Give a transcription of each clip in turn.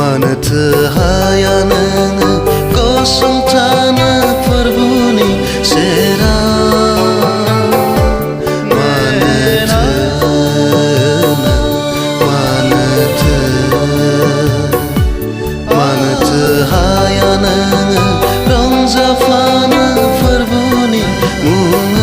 Manatı hayanı kosong tanah perbuni sera manatı hayanı rong zafana perbuni munga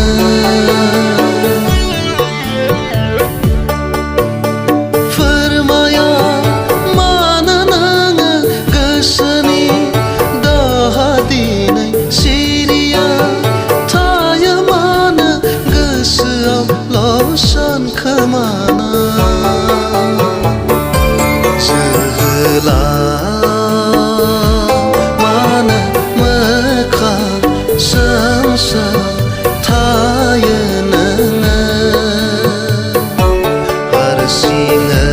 kemana sebelah mana meka sengsara tayana harsinga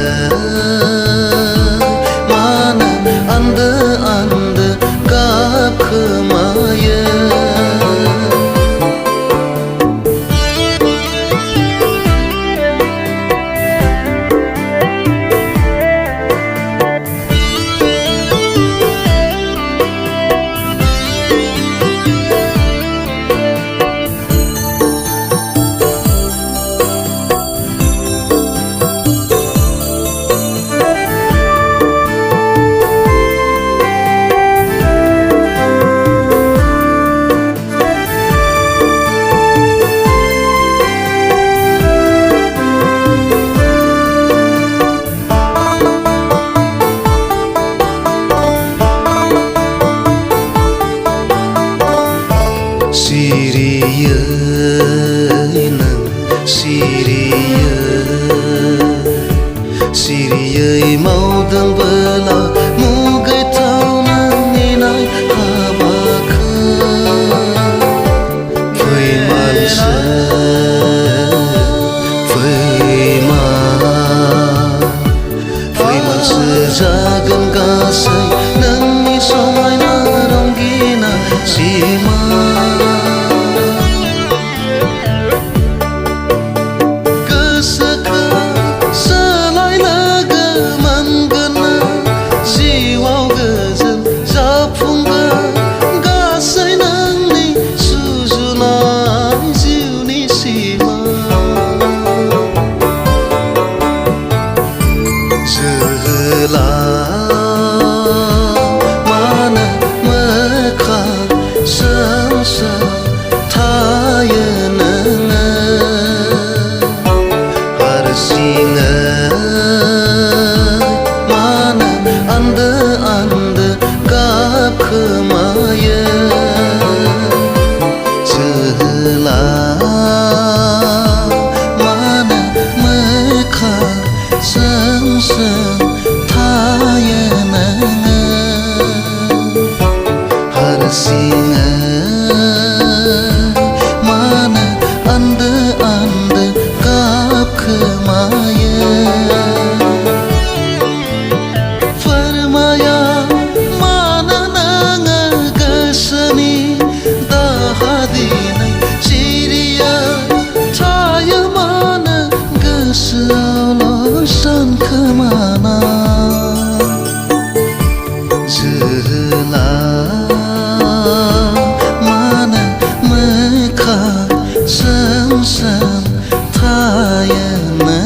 mana anda kap kemaya Siriye mau dan bela mugai tau nanginai habaka Fui mansa jagan kasai nangi somai na ronggina sima mana meka sengsara tayana harsinga mana anda kap kemaya sebelah mana meka sengsara tayana harsinga mana anda kap kemaya permaya mana nanga keseni dahadina siria taya mana kesalasan kemana sebelah mana meka sengsara tayana